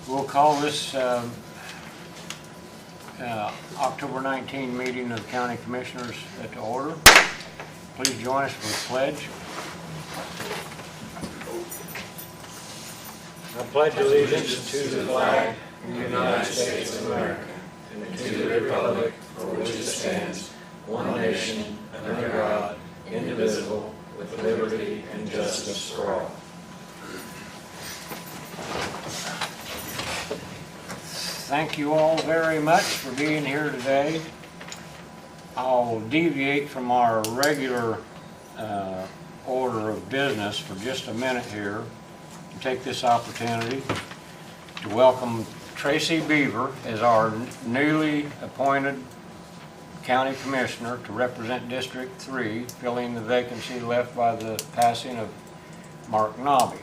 We'll call this October 19 meeting of the County Commissioners to order. Please join us for the pledge. I pledge allegiance to the flag of the United States of America and to the republic for which it stands, one nation, under God, indivisible, with liberty and justice for all. Thank you all very much for being here today. I'll deviate from our regular order of business for just a minute here and take this opportunity to welcome Tracy Beaver as our newly appointed County Commissioner to represent District 3, filling the vacancy left by the passing of Mark Nobby.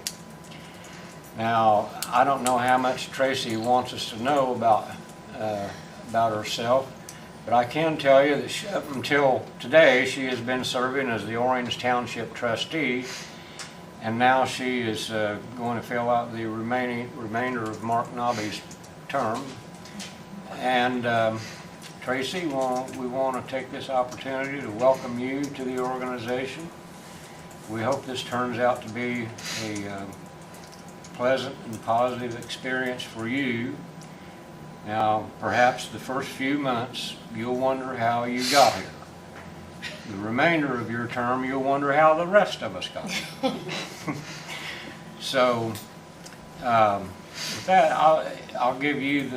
Now, I don't know how much Tracy wants us to know about herself, but I can tell you that up until today she has been serving as the Orange Township trustee, and now she is going to fill out the remainder of Mark Nobby's term. And Tracy, we want to take this opportunity to welcome you to the organization. We hope this turns out to be a pleasant and positive experience for you. Now, perhaps the first few months you'll wonder how you got here. The remainder of your term you'll wonder how the rest of us got here. So, with that, I'll give you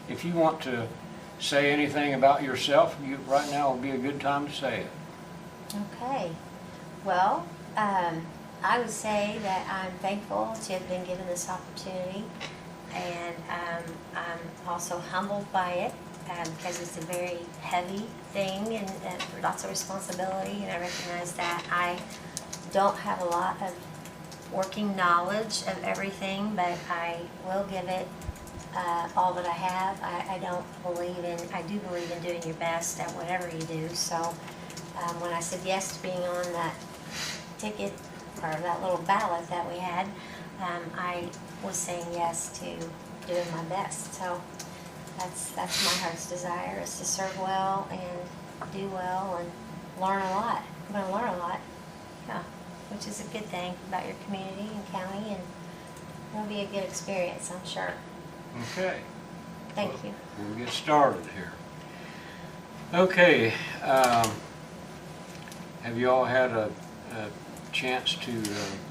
if you want to say anything about yourself, right now would be a good time to say it. Okay. Well, I would say that I'm thankful to have been given this opportunity, and I'm also humbled by it because it's a very heavy thing and lots of responsibility, and I recognize that I don't have a lot of working knowledge of everything, but I will give it all that I have. I do believe in doing your best at whatever you do. So when I said yes to being on that ticket, or that little ballot that we had, I was saying yes to doing my best. So that's my heart's desire, is to serve well and do well and learn a lot. I'm going to learn a lot, yeah, which is a good thing about your community and county, and it'll be a good experience, I'm sure. Okay. Thank you. We'll get started here. Okay. Have you all had a chance to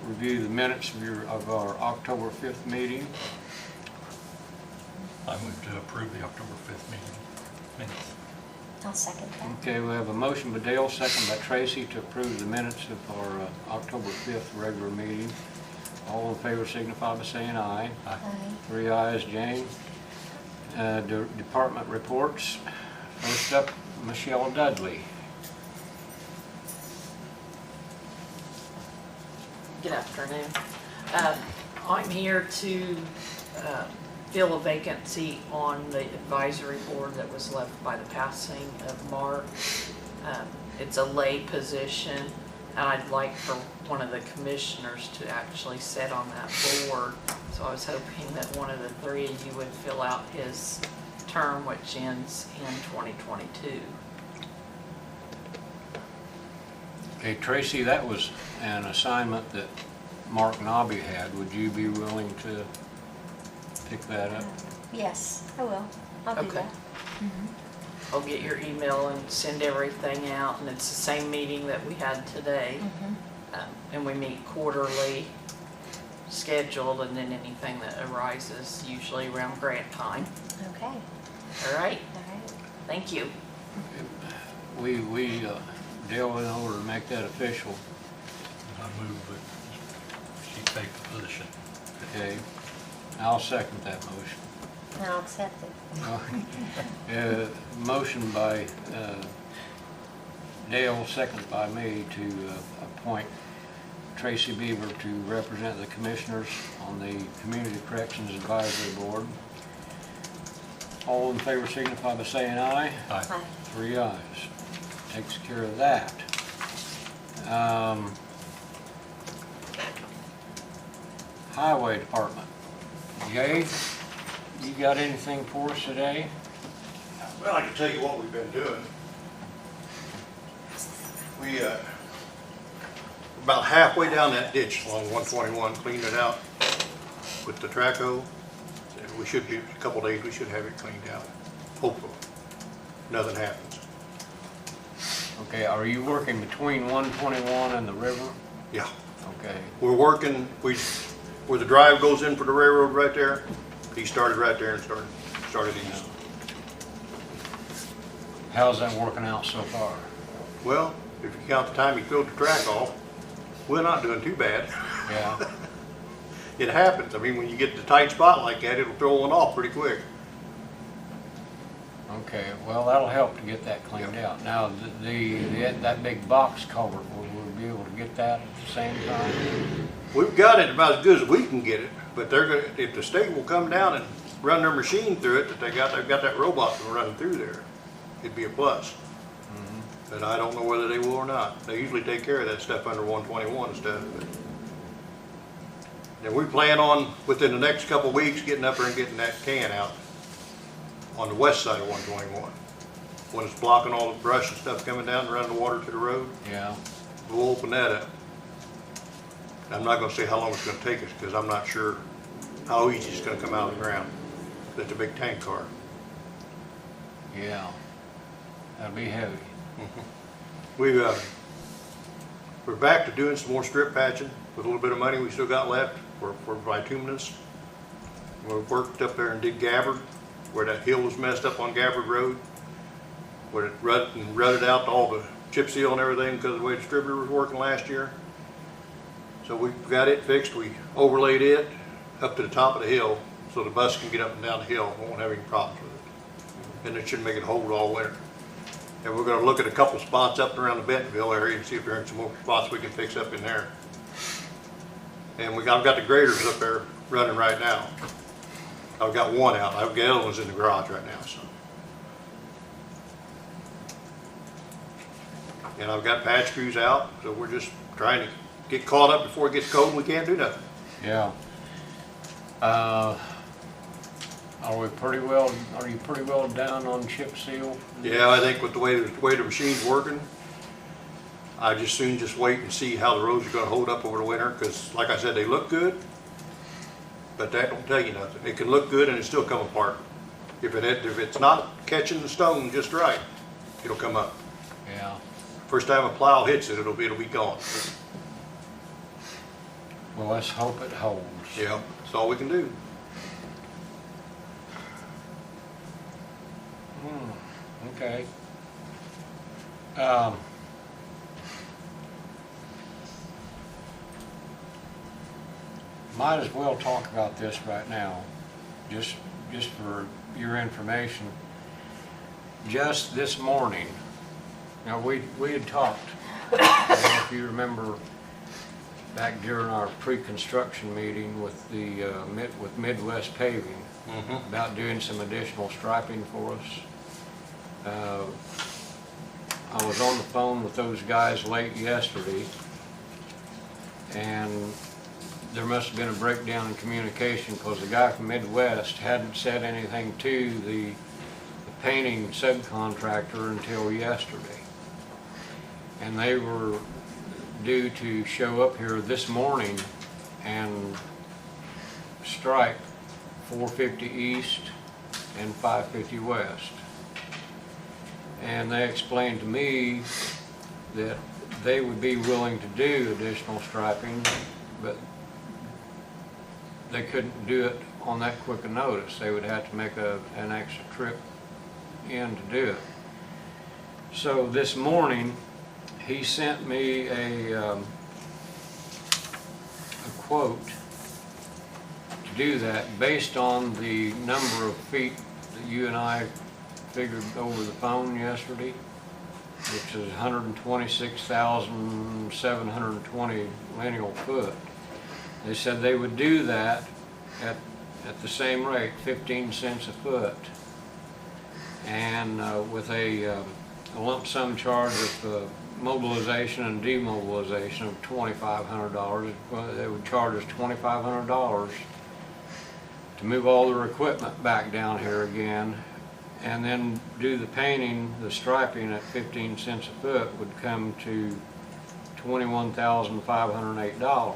review the minutes of our October 5th meeting? I move to approve the October 5th meeting minutes. I'll second that. Okay, we have a motion by Dale, second by Tracy, to approve the minutes of our October 5th regular meeting. All in favor signify by saying aye. Aye. Aye. 3 ayes, Jane. Department reports. First up, Michelle Dudley. Good afternoon. I'm here to fill a vacancy on the advisory board that was left by the passing of Mark. It's a lay position, and I'd like for one of the commissioners to actually sit on that board. So I was hoping that one of the three of you would fill out his term, which ends in 2022. Okay, Tracy, that was an assignment that Mark Nobby had. Would you be willing to pick that up? Yes, I will. I'll do Okay. that. I'll get your email and send everything out, and it's the same meeting that we had today. And we meet quarterly, scheduled, and then anything that arises, usually around grant time. Okay. All right, All right. thank you. Dale, in order to make that official, I move that she take the position. okay, I'll second that motion. And I'll accept it. Motion by Dale, second by me, to appoint Tracy Beaver to represent the commissioners on the Community Corrections Advisory Board. All in favor signify by saying aye. Aye. Aye. 3 ayes. Takes care of that. Highway Department. Jay? you got anything for us today? Well, I can tell you what we've been doing. We, about halfway down that ditch along 121, cleaned it out with the track hoe. And we should be, a couple days, we should have it cleaned out, hopefully. Nothing happens. Okay, are you working between 121 and the river? Yeah, Okay, we're working, where the drive goes in for the railroad right there, he started right there and started east. how's that working out so far? Well, if you count the time he filled the track off, we're not doing too bad. Yeah, It happens. I mean, when you get to a tight spot like that, it'll throw one off pretty quick. okay, well, that'll help to get that cleaned out. Now, that big box culvert, will we be able to get that at the same time? We've got it about as good as we can get it, but they're gonna, if the state will come down and run their machine through it, that they've got that robot running through there, it'd be a plus. But I don't know whether they will or not. They usually take care of that stuff under 121 and stuff. But and we plan on, within the next couple of weeks, getting up there and getting that can out on the west side of 121. When it's blocking all the brush and stuff coming down, running the water to the road, Yeah, we'll open that up. I'm not gonna say how long it's gonna take us, because I'm not sure how easy it's gonna come out of the ground. That's a big tank car. yeah, that'll be heavy. We're back to doing some more strip patching with a little bit of money we still got left for bituminous. We worked up there and did Gabbard, where that hill was messed up on Gabbard Road, where it rutted out all the chip seal and everything because of the way the distributor was working last year. So we got it fixed. We overlaid it up to the top of the hill so the bus can get up and down the hill. Won't have any problems with it. And it should make it hold all winter. And we're gonna look at a couple spots up and around the Bentonville area and see if there are some more spots we can fix up in there. And I've got the graders up there running right now. I've got one out. I've got the other ones in the garage right now, so. And I've got patch crews out, so we're just trying to get caught up before it gets cold and we can't do nothing. Yeah. Are you pretty well down on chip seal? Yeah, I think with the way the machine's working, I just soon just wait and see how the roads are gonna hold up over the winter, because like I said, they look good, but that don't tell you nothing. It can look good and it still come apart. If it's not catching the stone just right, it'll come up. Yeah. First time a plow hits it, it'll be gone. Well, let's hope it holds. Yeah, that's all we can do. Okay. Might as well talk about this right now, just for your information. Just this morning, now we had talked, I don't know if you remember, back during our pre-construction meeting with with Midwest Paving, about doing some additional striping for us. I was on the phone with those guys late yesterday, and there must have been a breakdown in communication because the guy from Midwest hadn't said anything to the painting subcontractor until yesterday. And they were due to show up here this morning and stripe 450 East and 550 West. And they explained to me that they would be willing to do additional striping, but they couldn't do it on that quick a notice. They would have to make an extra trip in to do it. So this morning, he sent me a quote to do that based on the number of feet that you and I figured over the phone yesterday, which is 126,720 lineal foot. They said they would do that at the same rate, 15 cents a foot, and with a lump sum charge of mobilization and demobilization of $2,500. They would charge us $2,500 to move all their equipment back down here again, and then do the painting, the striping at 15 cents a foot would come to $21,508.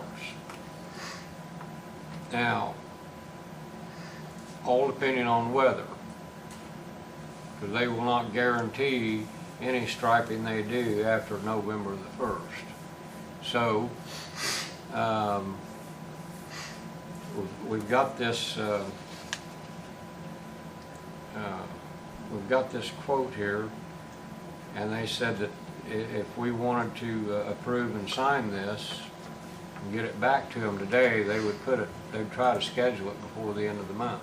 Now, all depending on weather, because they will not guarantee any striping they do after November the 1st. So, we've got this quote here, and they said that if we wanted to approve and sign this and get it back to them today, they'd try to schedule it before the end of the month.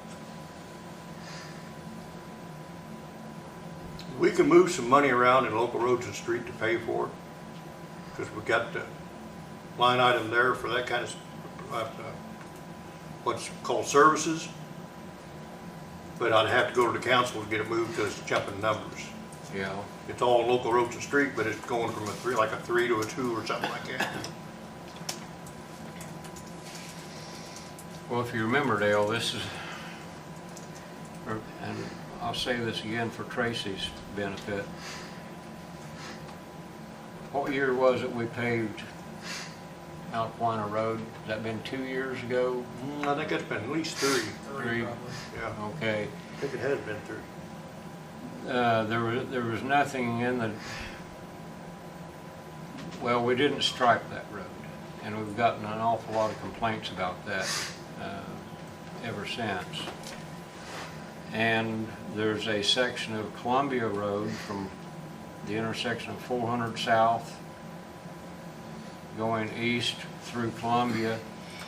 We can move some money around in local roads and street to pay for it, because we got the line item there for that kind of, what's called services. But I'd have to go to the council to get it moved because it's jumping numbers. Yeah. It's all local roads and street, but it's going from a 3 to a 2 or something like that. Well, if you remember, Dale, this is, and I'll say this again for Tracy's benefit. What year was it we paved Alquina Road? Has that been 2 years ago? I think it's been at least 3. 3? Yeah, Okay. I think it has been 3. There was nothing in the, well, we didn't stripe that road, and we've gotten an awful lot of complaints about that ever since. And there's a section of Columbia Road from the intersection of 400 South going east through Columbia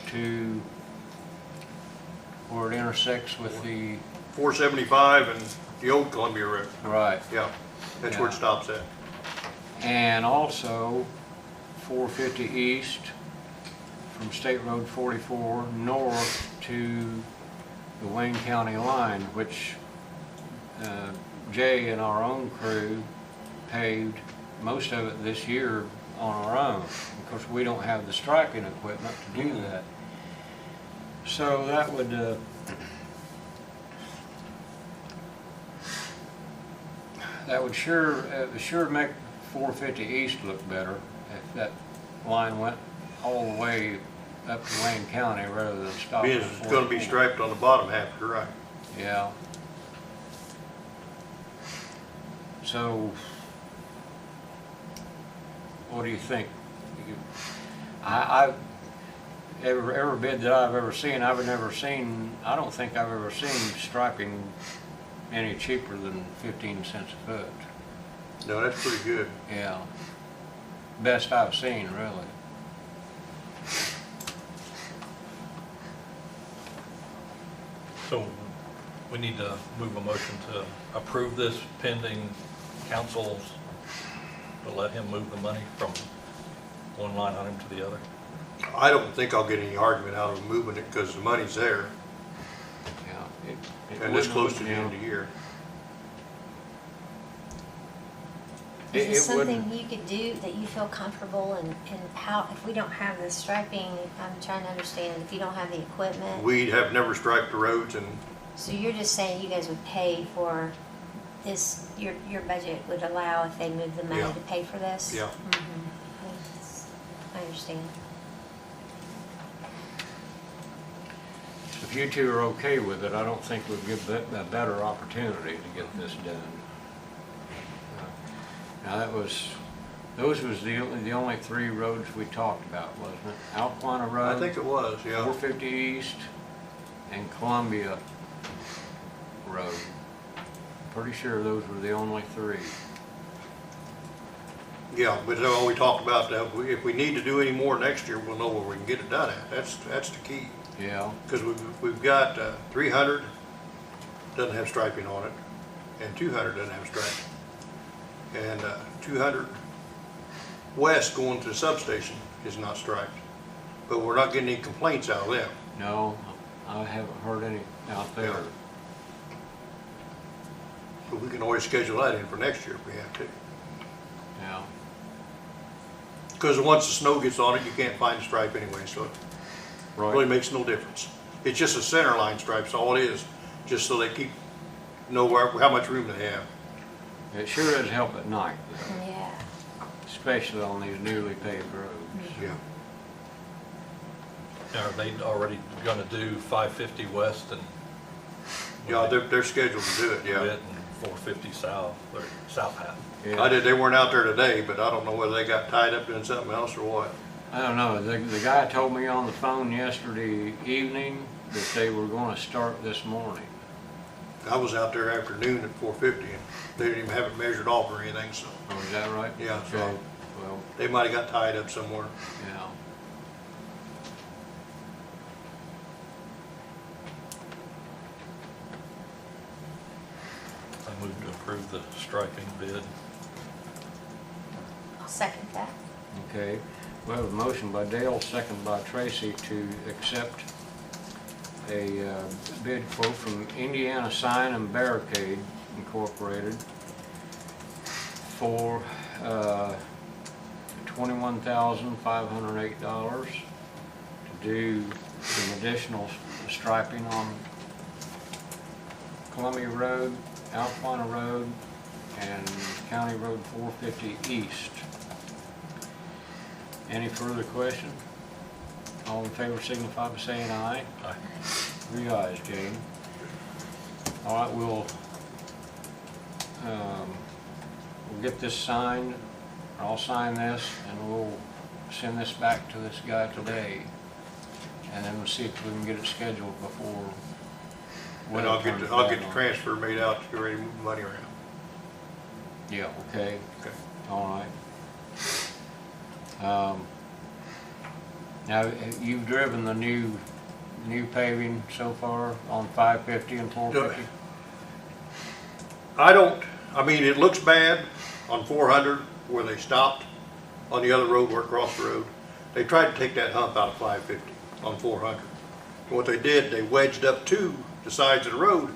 to where it intersects with the, 475 and the old Columbia Road. right. Yeah, that's where it stops at. And also 450 east from State Road 44 north to the Wayne County line, which Jay and our own crew paved most of it this year on our own. Of course, we don't have the striping equipment to do that. So that would sure make 450 east look better if that line went all the way up to Wayne County rather than stopping. Being it's going to be striped on the bottom half, you're right. Yeah. So, what do you think? Every bid that I've ever seen, I don't think I've ever seen striping any cheaper than 15 cents a foot. No, that's pretty good. Yeah. Best I've seen, really. So we need to move a motion to approve this pending council's, to let him move the money from one line item to the other. I don't think I'll get any argument out of moving it because the money's there Yeah. and it's close to the end of the year. Is this It wouldn't- something you could do that you feel comfortable in how, if we don't have the striping, I'm trying to understand, if you don't have the equipment? We have never striped the roads, and So you're just saying you guys would pay for this, your budget would allow if they moved the money Yeah. to pay for this? Yeah. I understand. If you two are okay with it, I don't think we'd give a better opportunity to get this done. Now those was the only 3 roads we talked about, wasn't it? Alquina Road, I think it was, yeah. 450 East, and Columbia Road. Pretty sure those were the only 3. Yeah, but all we talked about, that if we need to do any more next year, we'll know where we can get it done at. That's the key. Yeah. Because we've got 300 doesn't have striping on it, and 200 doesn't have striping. And 200 west going to the substation is not striped. But we're not getting any complaints out of them. No, I haven't heard any out there. But we can always schedule that in for next year if we have to. Yeah. Because once the snow gets on it, you can't find the stripe anyway, so it really Right. makes no difference. It's just a center line stripe, so all it is, just so they know how much room they have. It sure does help at night, though, Yeah. especially on these newly paved roads. Yeah. Now, are they already gonna do 550 west and? Yeah, they're scheduled to do it, yeah. And 450 south, or south half? Yeah. They weren't out there today, but I don't know whether they got tied up doing something else or what. I don't know, the guy told me on the phone yesterday evening that they were gonna start this morning. I was out there afternoon at 4:50 and they didn't even have it measured off or anything, so Oh, is that right? Yeah, so- Okay, well, they might have got tied up somewhere. yeah. I move to approve the striping bid. I'll second that. Okay, we have a motion by Dale, second by Tracy to accept a bid quote from Indiana Sign and Barricade Incorporated for $21,508 to do some additional striping on Columbia Road, Alpina Road, and County Road 450 East. Any further question? All in favor signify by saying aye. Aye. 3 ayes, Jane. All right, we'll get this signed. I'll sign this and we'll send this back to this guy today. And then we'll see if we can get it scheduled before. And I'll get the transfer made out to get ready to move the money around. Yeah, okay, Okay. all right. Now, you've driven the new paving so far on 550 and 450? I mean, it looks bad on 400 where they stopped on the other road where it crossed the road. They tried to take that hump out of 550 on 400. And what they did, they wedged up to the sides of the road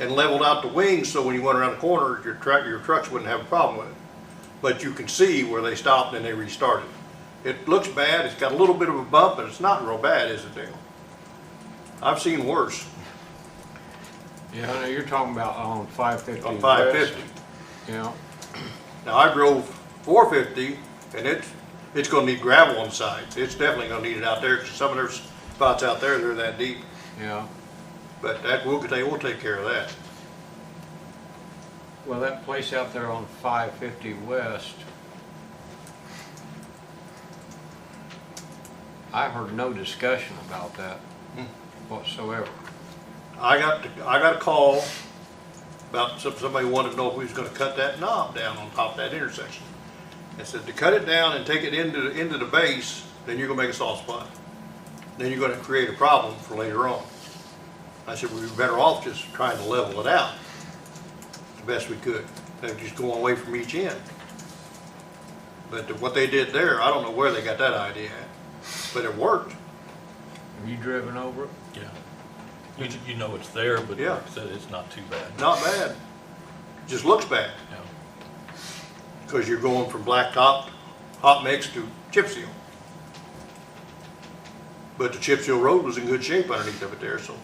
and leveled out the wings so when you went around the corner, your trucks wouldn't have a problem with it. But you can see where they stopped and they restarted. It looks bad, it's got a little bit of a bump, but it's not real bad, is it, Dale? I've seen worse Yeah, I know you're talking about on 550. on 550. Yeah, Now, I drove 450, and it's gonna need gravel on the sides. It's definitely gonna need it out there, because some of their spots out there, they're that deep. yeah. But we'll take care of that. Well, that place out there on 550 West, I heard no discussion about that whatsoever. I got a call about somebody wanted to know if we was gonna cut that knob down on top of that intersection. I said, to cut it down and take it into the base, then you're gonna make a soft spot. Then you're gonna create a problem for later on. I said, we were better off just trying to level it out the best we could. They're just going away from each end. But what they did there, I don't know where they got that idea at, but it worked. Have you driven over it? Yeah. You know it's there, but Yeah. like I said, it's not too bad. Not bad. Just looks bad, Yeah. because you're going from blacktop, hot mix to chip seal. But the chip seal road was in good shape underneath of it there, so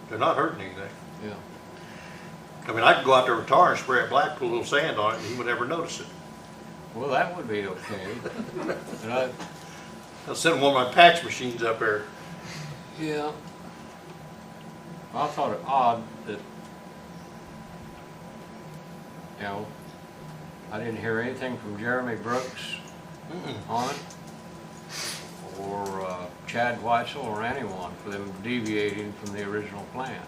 they're not hurting anything. Yeah. I mean, I could go out there with tar and spray it black, put a little sand on it, and he would never notice it. Well, that would be okay. But I'll send one of my patch machines up there. yeah. I thought it odd that, you know, I didn't hear anything from Jeremy Brooks on it, or Chad Weissei, or anyone for them deviating from the original plan.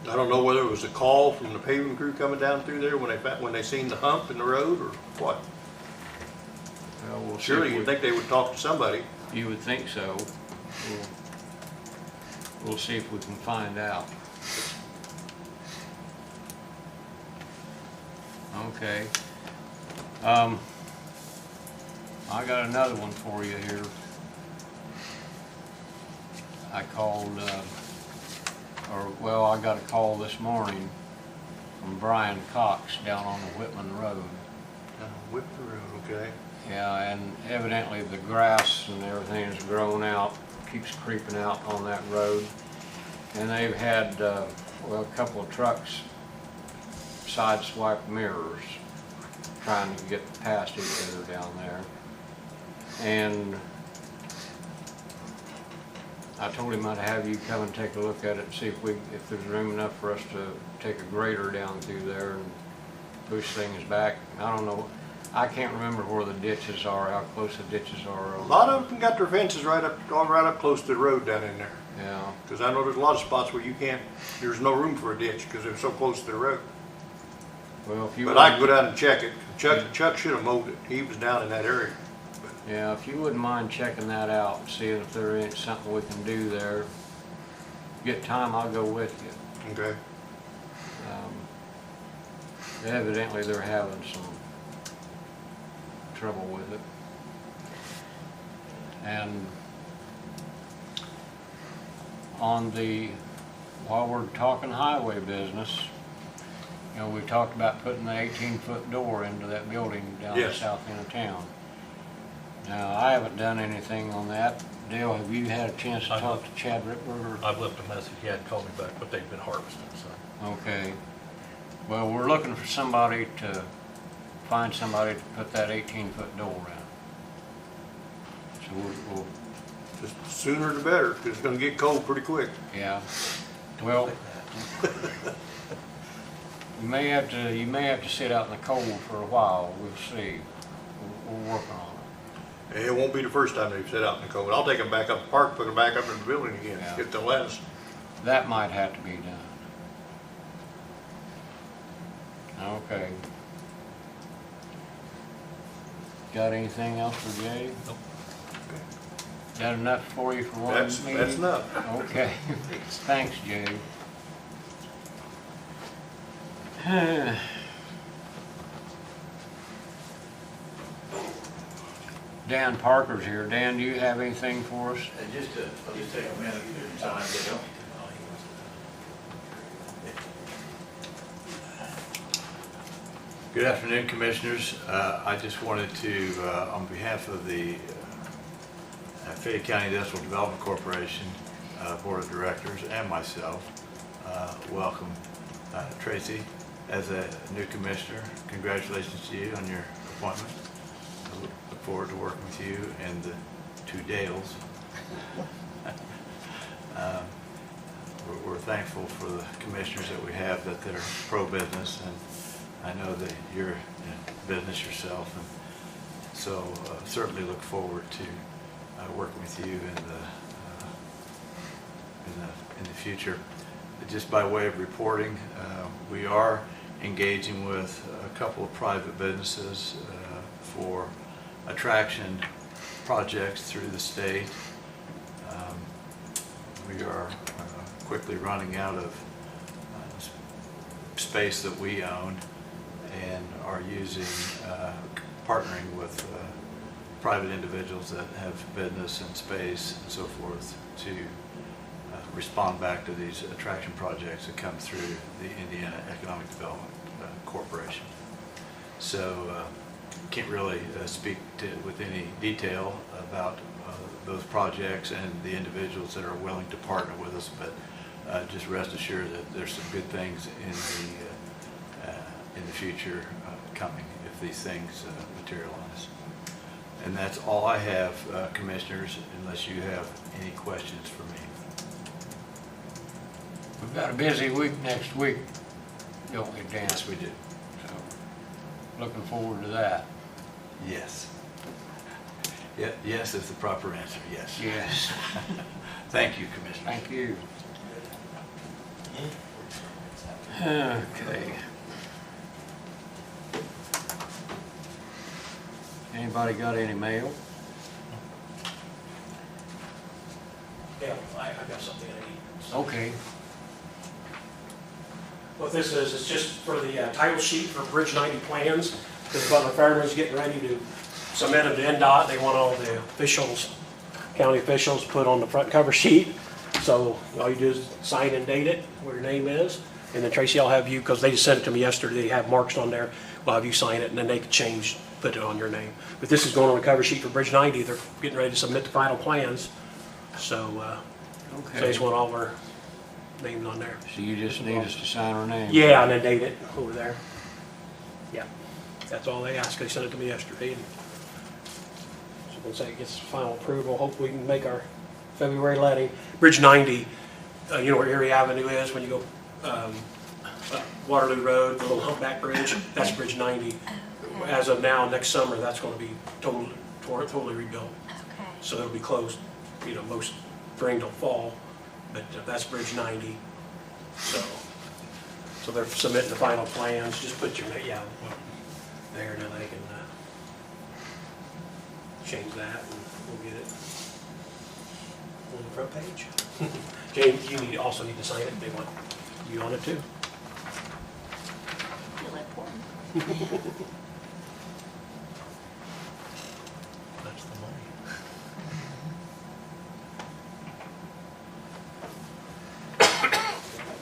I don't know whether it was a call from the paving crew coming down through there when they seen the hump in the road or what. Well, we'll see Surely if you'd think they would talk to somebody. You would think so. We'll see if we can find out. Okay. I got another one for you here. I called, I got a call this morning from Brian Cox down on the Whitman Road. Whip the road, okay. Yeah, and evidently the grass and everything has grown out keeps creeping out on that road. And they've had, well, a couple of trucks sideswipe mirrors trying to get past each other down there. And I told him I'd have you come and take a look at it and see if there's room enough for us to take a grader down through there and push things back. I don't know, I can't remember where the ditches are, how close the ditches are. A lot of them got their fences right up close to the road down in there. Yeah, Because I know there's a lot of spots where there's no room for a ditch because they're so close to the road. well, if you. But I can go down and check it. Chuck should have mowed it. He was down in that area. Yeah, if you wouldn't mind checking that out, seeing if there ain't something we can do there. Get time, I'll go with you. Okay. Evidently, they're having some trouble with it. And while we're talking highway business, you know, we talked about putting the 18-foot door into that building down the Yes. south end of town. Now, I haven't done anything on that. Dale, have you had a chance to talk to Chad Rittberger? I've left a message, he hadn't called me back, but they've been harvesting, so. Okay. Well, we're looking for find somebody to put that 18-foot door in. So we'll, Just sooner the better because it's going to get cold pretty quick. yeah. Well, you may have to sit out in the cold for a while. We'll see. We're working on it. It won't be the first time they've set out in the cold. I'll take them back up the park, put them back up in the building again. Yeah. If they'll let us. That might have to be done. Okay. Got anything else for Jay? Nope. That enough for you for one That's meeting? enough. Okay. Thanks, Jay. Dan Parker's here. Dan, do you have anything for us? I'll just take a minute of your time. Good afternoon, Commissioners. I just wanted to, on behalf of the Fayette County Industrial Development Corporation Board of Directors and myself, welcome Tracy as a new Commissioner. Congratulations to you on your appointment. I look forward to working with you and the two Dales. We're thankful for the commissioners that we have, that they're pro-business, and I know that you're in business yourself, and so certainly look forward to working with you in the future. Just by way of reporting, we are engaging with a couple of private businesses for attraction projects through the state. We are quickly running out of space that we own and are using, partnering with private individuals that have business and space and so forth to respond back to these attraction projects that come through the Indiana Economic Development Corporation. So can't really speak with any detail about those projects and the individuals that are willing to partner with us, but just rest assured that there's some good things in the future coming if these things materialize. And that's all I have, Commissioners, unless you have any questions for me. We've got a busy week next week, don't we, Dan? Yes, we do. So, looking forward to that. Yes. Yeah, yes is the proper answer, yes. Yes. Thank you, Commissioner. Thank you. Okay. Anybody got any mail? Yeah, I got something I need. Okay. What this is, it's just for the title sheet for Bridge 90 plans, because Butler Fairman's getting ready to submit them to NDOT. They want all the officials, county officials, put on the front cover sheet. So all you do is sign and date it, where your name is, and then Tracy, I'll have you, because they just sent it to me yesterday, they have marks on there. We'll have you sign it, and then they can change, put it on your name. But this is going on the cover sheet for Bridge 90. They're getting ready to submit the final plans So, so Okay. they just want all of our names on there. So you just need us to sign her name? Yeah, and then date it over there. Yeah, that's all they asked. They sent it to me yesterday. And so once that gets final approval, hopefully we can make our February letting. Bridge 90, you know where Erie Avenue is when you go Waterloo Road, the little humpback bridge? That's Bridge 90. Okay. As of now, next summer, that's going to be totally rebuilt. Okay. So it'll be closed, you know, most spring till fall, but that's Bridge 90. So they're submitting the final plans, just put your, yeah, there, and then they can change that, and we'll get it on the front page. James, you also need to sign it, they want you on it too. Feel important. That's the money.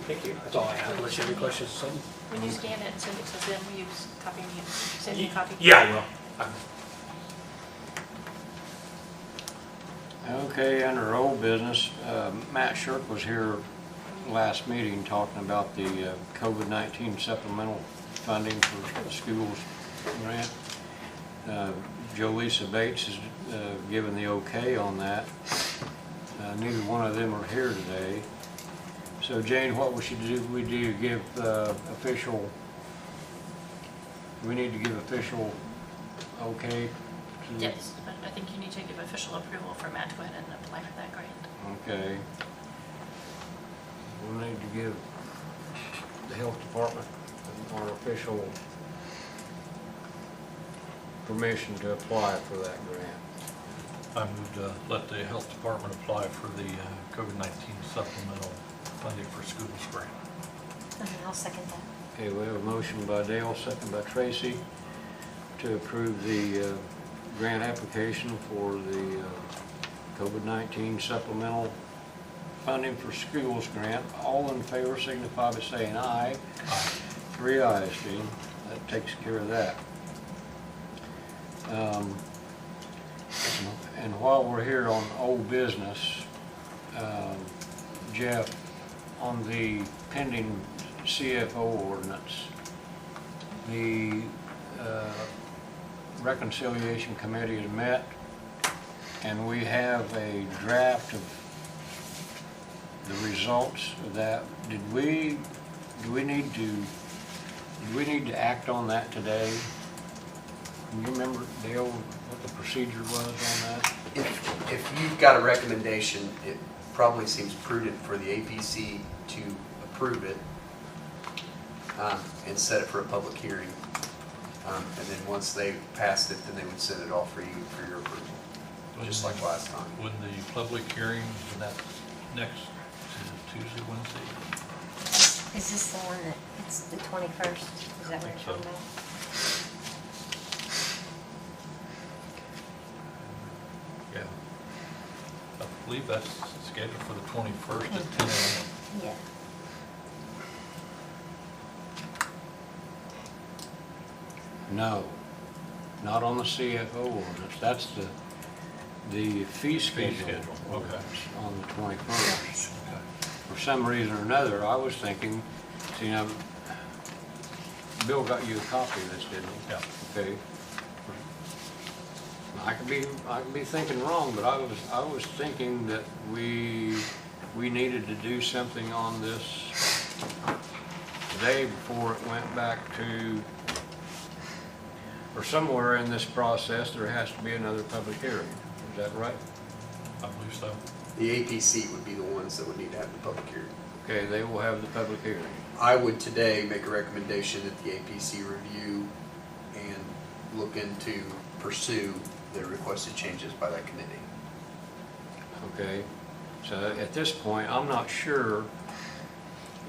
Thank you, that's all I have, unless you have any questions or something. When you scan it and send it to them, will you copy me and send me a copy? Yeah, I will. Okay, under old business, Matt Shirk was here last meeting talking about the COVID-19 supplemental funding for the schools grant. Jolisa Bates has given the okay on that. Neither one of them are here today. So Jane, what we should do, we do give official, we need to give official okay to the... Yes, but I think you need to give official approval for Matt to go ahead and apply for that grant. Okay. We'll need to give the health department our official permission to apply for that grant. I moved to let the health department apply for the COVID-19 supplemental funding for schools grant. And I'll second that. Okay, we have a motion by Dale, second by Tracy, to approve the grant application for the COVID-19 supplemental funding for schools grant. All in favor signify by saying aye. Aye. 3 ayes, Dean. That takes care of that. And while we're here on old business, Jeff, on the pending CFO ordinance, the Reconciliation Committee has met, and we have a draft of the results of that. Do we need to act on that today? Can you remember, Dale, what the procedure was on that? If you've got a recommendation, it probably seems prudent for the APC to approve it and set it for a public hearing. And then once they passed it, then they would send it off for you for your approval, just like last time. When the public hearing, is that next Tuesday, Wednesday? Is this the one that, it's the 21st? Is that what you're So. talking about? Yeah. I believe that's scheduled for the 21st at 10 a.m. Yeah. No, not on the CFO ordinance. That's the fee schedule. schedule, okay. ordinance on the 21st. Okay. For some reason or another, I was thinking, see now, Bill got you a copy of this, didn't he? Yeah. Okay. I could be thinking wrong, but I was thinking that we needed to do something on this today before it went back to, or somewhere in this process, there has to be another public hearing. Is that right? I believe so. The APC would be the ones that would need to have the public hearing. Okay, they will have the public hearing. I would today make a recommendation that the APC review and look into, pursue the requested changes by that committee. Okay, so at this point, I'm not sure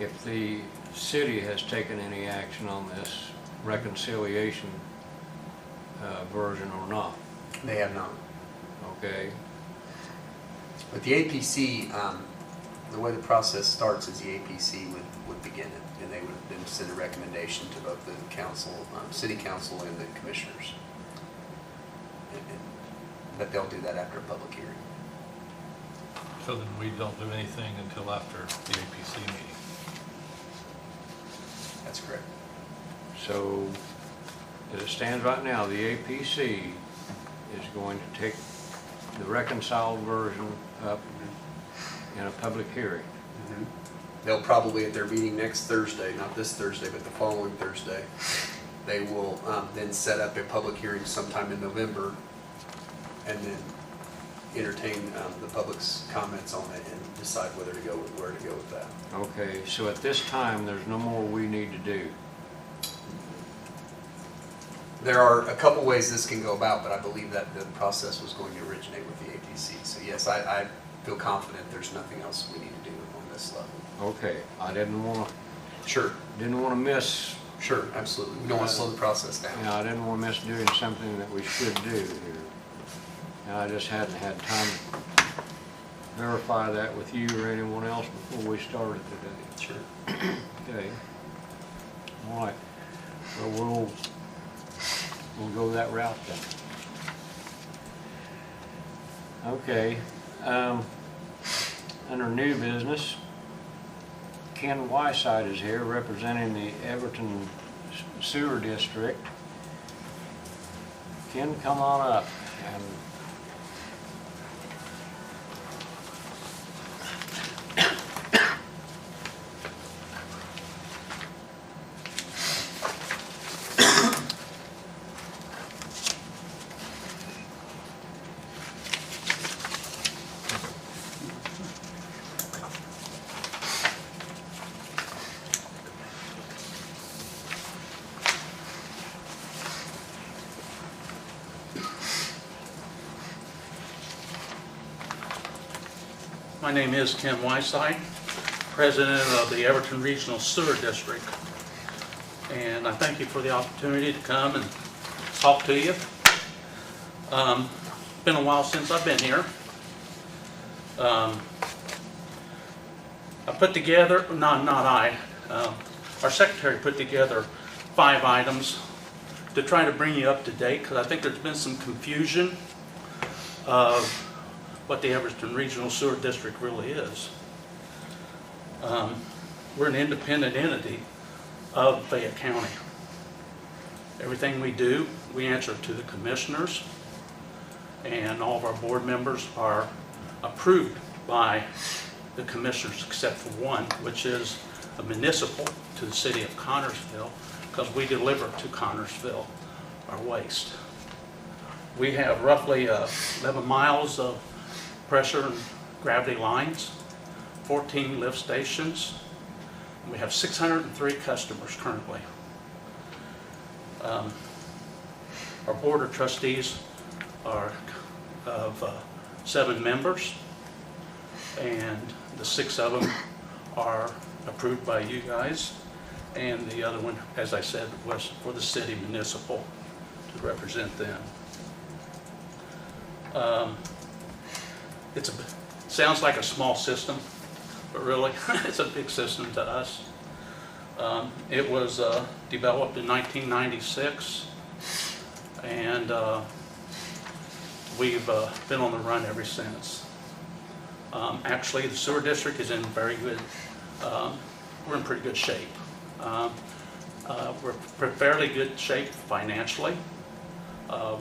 if the city has taken any action on this reconciliation version or not, They have not. okay? But the APC, the way the process starts is the APC would begin it, and they would then send a recommendation to both the council, city council and the commissioners. But they'll do that after a public hearing. So then we don't do anything until after the APC meeting. That's correct. So, as it stands right now, the APC is going to take the reconciled version up in a public hearing. They'll probably, at their meeting next Thursday, not this Thursday, but the following Thursday, they will then set up a public hearing sometime in November and then entertain the public's comments on it and decide where to go with that. Okay, so at this time, there's no more we need to do. There are a couple ways this can go about, but I believe that the process was going to originate with the APC. So yes, I feel confident there's nothing else we need to do on this level. Okay, I didn't want Sure, to miss, sure, absolutely. We don't want to slow the process down. I didn't want to miss doing something that we should do here. And I just hadn't had time to verify that with you or anyone else before we started today. Sure. Okay. All right. Well, we'll go that route then. Okay. Under new business, Ken Weissei is here representing the Everton Sewer District. Ken, come on up and My name is Ken Weissei, President of the Everton Regional Sewer District. And I thank you for the opportunity to come and talk to you. Been a while since I've been here. I put together, our secretary put together 5 items to try to bring you up to date, because I think there's been some confusion of what the Everton Regional Sewer District really is. We're an independent entity of Fayette County. Everything we do, we answer to the commissioners, and all of our board members are approved by the commissioners except for one, which is a municipal to the city of Connersville, because we deliver to Connersville our waste. We have roughly 11 miles of pressure and gravity lines, 14 lift stations. We have 603 customers currently. Our board of trustees are of 7 members, and the 6 of them are approved by you guys, and the other one, as I said, was for the city municipal to represent them. It sounds like a small system, but really it's a big system to us. It was developed in 1996, and we've been on the run ever since. Actually, the sewer district is in very good, we're in pretty good shape. We're fairly good shape financially.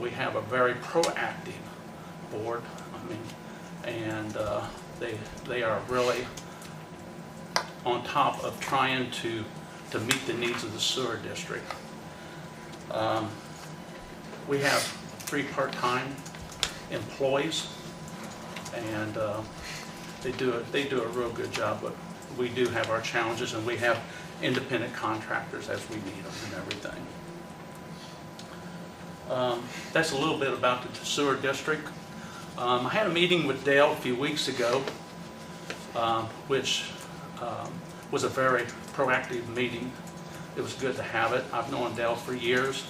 We have a very proactive board, and they are really on top of trying to meet the needs of the sewer district. We have 3 part-time employees, and they do a real good job, but we do have our challenges, and we have independent contractors as we need them and everything. That's a little bit about the sewer district. I had a meeting with Dale a few weeks ago, which was a very proactive meeting. It was good to have it. I've known Dale for years.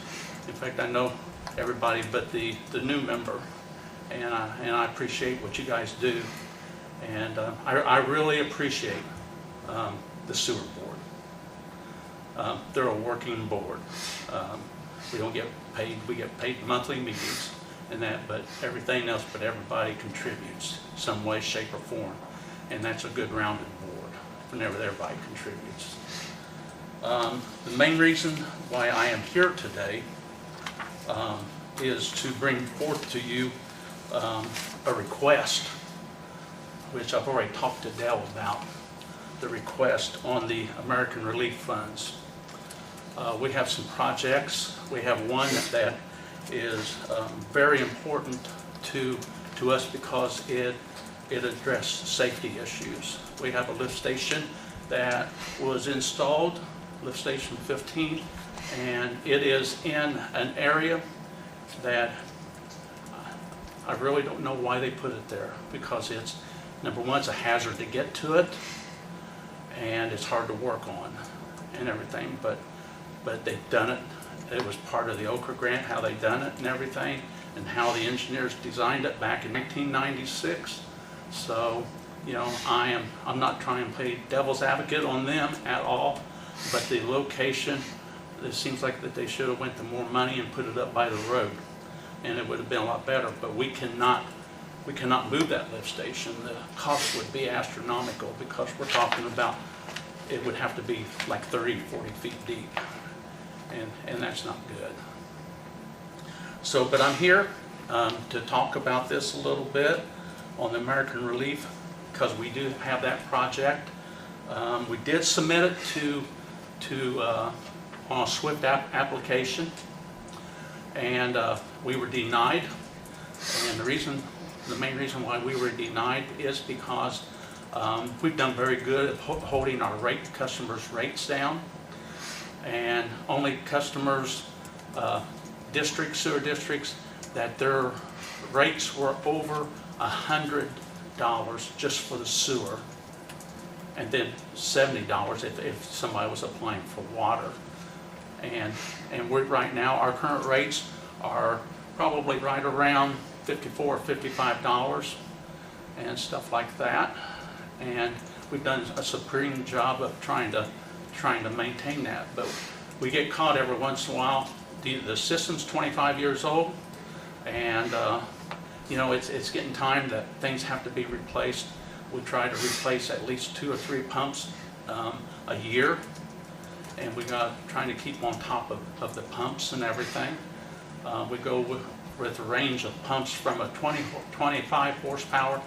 In fact, I know everybody but the new member, and I appreciate what you guys do. And I really appreciate the sewer board. They're a working board. We don't get paid. We get paid monthly meetings, and that, but everything else, but everybody contributes some way, shape, or form. And that's a good rounded board whenever everybody contributes. The main reason why I am here today is to bring forth to you a request, which I've already talked to Dell about, the request on the American Relief Funds. We have some projects. We have one that is very important to us because it addressed safety issues. We have a lift station that was installed, lift station 15, and it is in an area that I really don't know why they put it there, because it's, number one, it's a hazard to get to it, and it's hard to work on and everything, but they've done it. It was part of the Okra grant, how they done it and everything, and how the engineers designed it back in 1996. So, you know, I'm not trying to play devil's advocate on them at all, but the location, it seems like that they should have went to more money and put it up by the road, and it would have been a lot better. But we cannot move that lift station. The cost would be astronomical, because we're talking about, it would have to be like 30, 40 feet deep, and that's not good. So, but I'm here to talk about this a little bit on the American Relief, because we do have that project. We did submit it on a SWIFT application, and we were denied. And the main reason why we were denied is because we've done very good at holding our customers' rates down, and only customers, sewer districts, that their rates were over $100 just for the sewer, and then $70 if somebody was applying for water. And we're right now, our current rates are probably right around $54 or $55 and stuff like that. And we've done a supreme job of trying to maintain that. But we get caught every once in a while. The system's 25 years old, and you know, it's getting time that things have to be replaced. We try to replace at least 2 or 3 pumps a year, and we're trying to keep on top of the pumps and everything. We go with a range of pumps from a 25 horsepower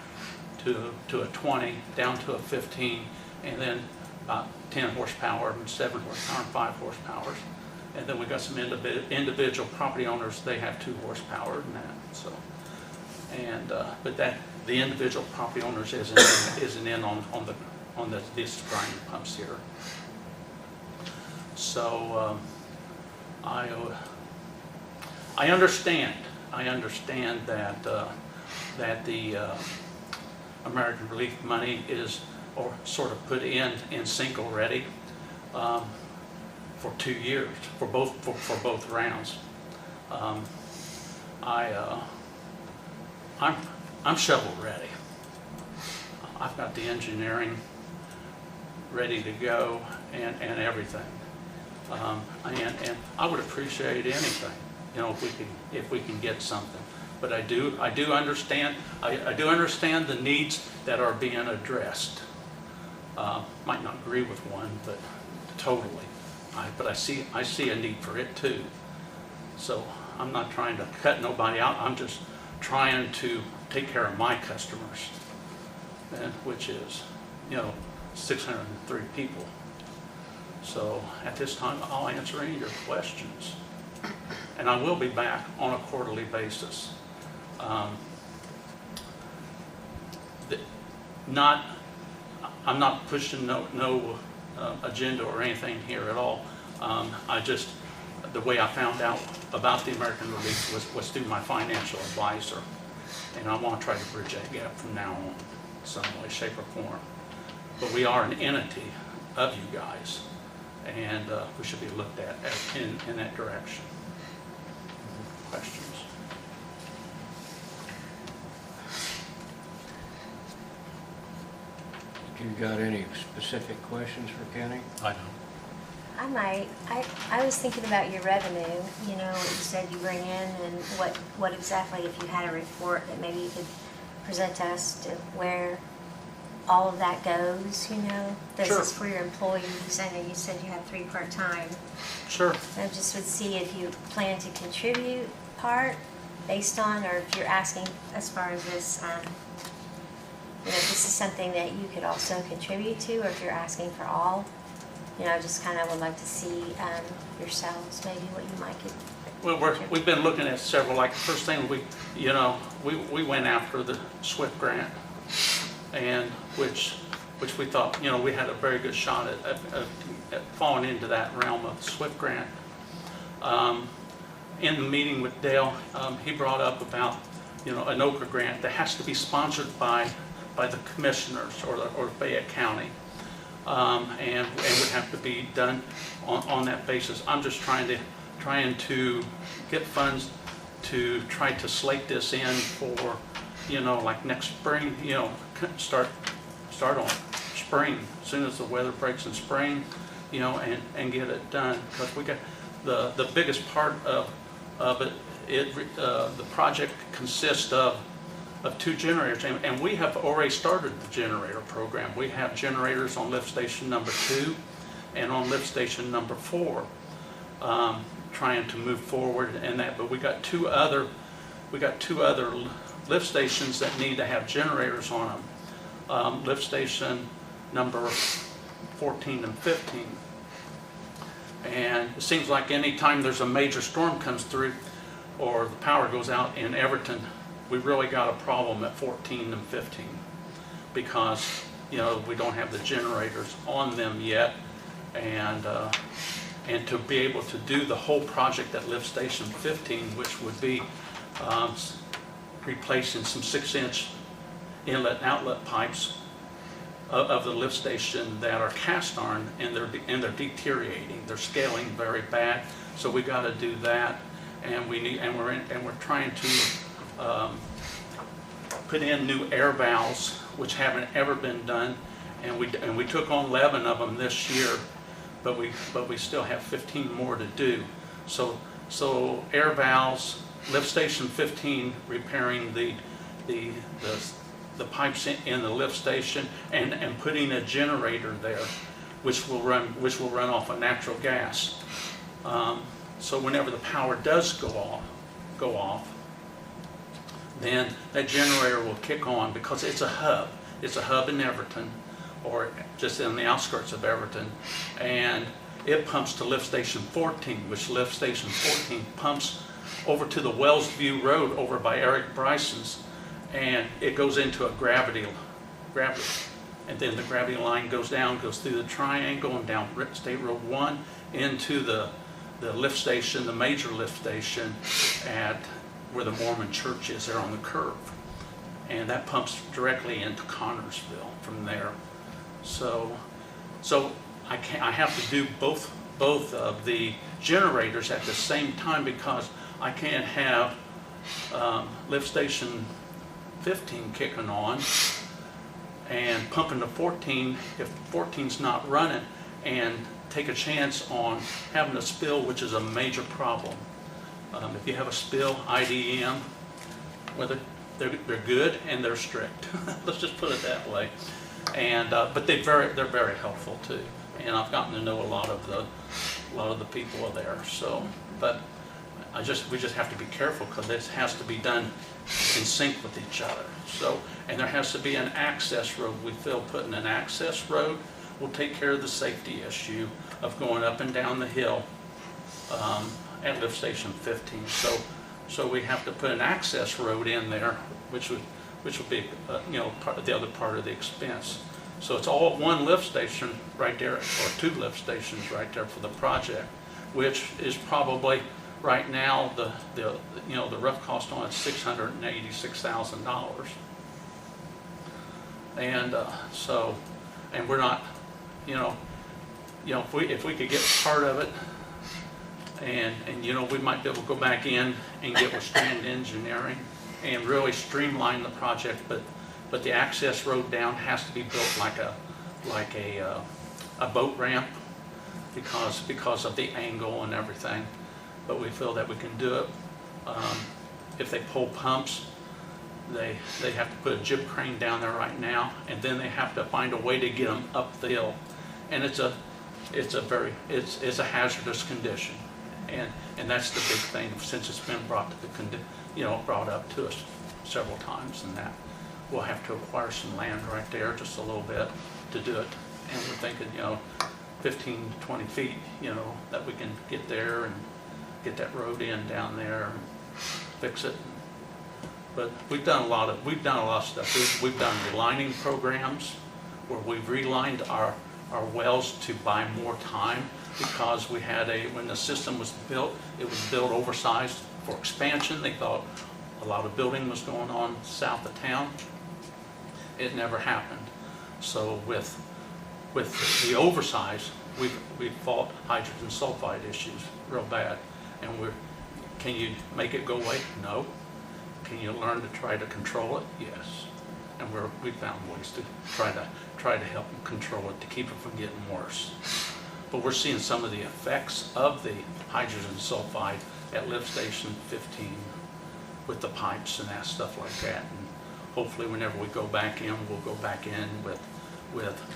to a 20, down to a 15, and then about 10 horsepower and 7 horsepower and 5 horsepower. And then we got some individual property owners, they have 2 horsepower and that. So, and but the individual property owners isn't in on these grinding pumps here. So I understand that the American Relief money is or sort of put in sync already for 2 years for both rounds. I'm shovel ready. I've got the engineering ready to go and everything. And I would appreciate anything, you know, if we can get something. But I do understand the needs that are being addressed. Might not agree with one, but totally. But I see a need for it too. So I'm not trying to cut nobody out. I'm just trying to take care of my customers, and which is, you know, 603 people. So at this time, I'll answer any of your questions, and I will be back on a quarterly basis. I'm not pushing no agenda or anything here at all. The way I found out about the American Relief was through my financial advisor, and I want to try to bridge that gap from now on, some way, shape, or form. But we are an entity of you guys, and we should be looked at in that direction. Questions? You got any specific questions for Kenny? I know. I might. I was thinking about your revenue, you know, what you said you bring in and what exactly, if you had a report that maybe you could present to us to where all of that goes, you know? This Sure. is for your employees. I know you said you had 3 part-time. Sure. I just would see if you plan to contribute part based on, or if you're asking as far as this, you know, if this is something that you could also contribute to, or if you're asking for all. You know, I just kind of would like to see yourselves, maybe what you might could. Well, we've been looking at several, like, first thing we went after the SWIFT grant, and which we thought, you know, we had a very good shot at falling into that realm of the SWIFT grant. In the meeting with Dale, he brought up about, you know, an Okra grant that has to be sponsored by the commissioners or Fayette County. And would have to be done on that basis. I'm just trying to get funds to try to slate this in for, you know, like next spring, you know, start on spring, as soon as the weather breaks in spring, you know, and get it done. Because we got the biggest part of it, the project consists of 2 generators, and we have already started the generator program. We have generators on lift station number 2 and on lift station number 4, trying to move forward in that. But we got two other lift stations that need to have generators on them. Lift station number 14 and 15. And it seems like any time there's a major storm comes through or the power goes out in Everton, we really got a problem at 14 and 15 because, you know, we don't have the generators on them yet, and to be able to do the whole project at lift station 15, which would be replacing some 6-inch inlet and outlet pipes of the lift station that are cast iron, and they're deteriorating. They're scaling very bad, so we got to do that, and we're trying to put in new air valves, which haven't ever been done, and we took on 11 of them this year, but we still have 15 more to do. So air valves, lift station 15, repairing the pipes in the lift station, and putting a generator there, which will run off of natural gas. So whenever the power does go off, then that generator will kick on, because it's a hub. It's a hub in Everton, or just in the outskirts of Everton, and it pumps to lift station 14, which lift station 14 pumps over to the Wellsview Road over by Eric Bryson's, and it goes into a gravity, and then the gravity line goes through the triangle and down State Road 1 into the lift station, the major lift station at where the Mormon church is, there on the curve, and that pumps directly into Connorsville from there. So I have to do both of the generators at the same time, because I can't have lift station 15 kicking on and pumping to 14 if 14's not running, and take a chance on having a spill, which is a major problem. If you have a spill, IDM, whether they're good and they're strict. Let's just put it that way. And but they're very helpful too. And I've gotten to know a lot of the people there. So, but we just have to be careful, because this has to be done in sync with each other. So, and there has to be an access road. We feel putting an access road will take care of the safety issue of going up and down the hill at lift station 15. So we have to put an access road in there, which would be the other part of the expense. So it's all one lift station right there, or 2 lift stations right there for the project, which is probably right now the rough cost on it is $686,000. And and we're not, if we could get part of it, and we might be able to go back in and get with Strand Engineering and really streamline the project, but the access road down has to be built like a boat ramp, because of the angle and everything. But we feel that we can do it. If they pull pumps, they have to put a jib crane down there right now, and then they have to find a way to get them up the hill. And it's a hazardous condition. And that's the big thing, since it's been brought up to us several times, and that we'll have to acquire some land right there, just a little bit, to do it. And we're thinking, 15, 20 feet, that we can get there and get that road in down there and fix it. But we've done a lot of stuff. We've done relining programs where we've relined our wells to buy more time, because we had when the system was built, it was built oversized for expansion. They thought a lot of building was going on south of town. It never happened. So with the oversize, we fought hydrogen sulfide issues real bad. And can you make it go away? No. Can you learn to try to control it? Yes. And we found ways to try to help them control it, to keep it from getting worse. But we're seeing some of the effects of the hydrogen sulfide at lift station 15 with the pipes and that stuff like that. And hopefully whenever we go back in, we'll go back in with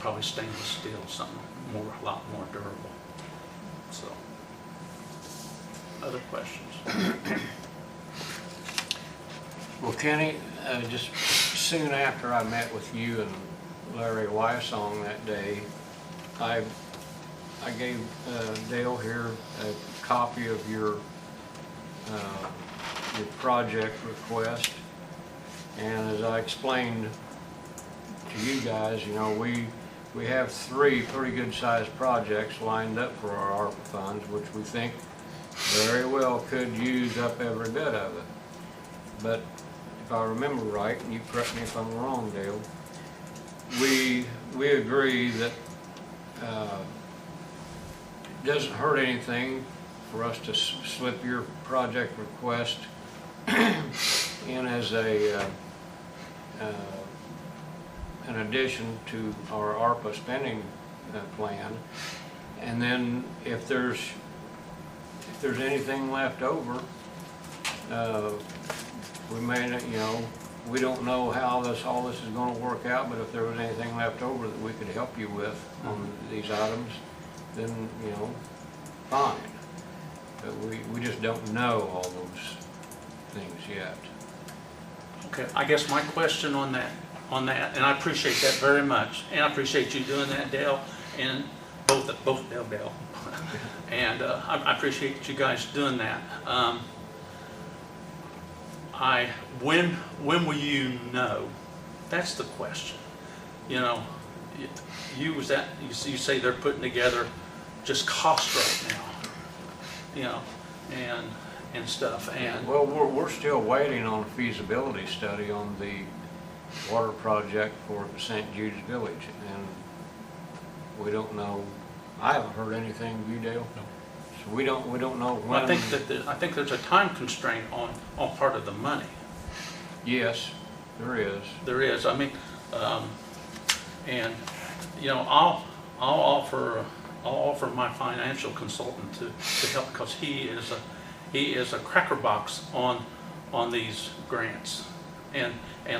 probably stainless steel, something a lot more durable. So, other questions? Well, Kenny, just soon after I met with you and Larry Weissei that day, I gave Dale here a copy of your project request, and as I explained to you guys, we have 3 pretty good sized projects lined up for our ARPA funds, which we think very well could use up every bit of it. But if I remember right, and you correct me if I'm wrong, Dale, we agree that it doesn't hurt anything for us to slip your project request in as an addition to our ARPA spending plan, and then if there's anything left over, we may not, we don't know how all this is going to work out, but if there was anything left over that we could help you with on these items, then fine. But we just don't know all those things yet. Okay, I guess my question on that, and I appreciate that very much, and I appreciate you doing that, Dale, and both Dale, and I appreciate you guys doing that. When will you know? That's the question. You say they're putting together just cost right now, and stuff, and Well, we're still waiting on a feasibility study on the water project for St. Jude's Village, and we don't know. I haven't heard anything. You, Dale? No. So we don't know when. I think there's a time constraint on part of the money. Yes, there is. There is. I mean, and I'll offer my financial consultant to help, because he is a cracker box on these grants and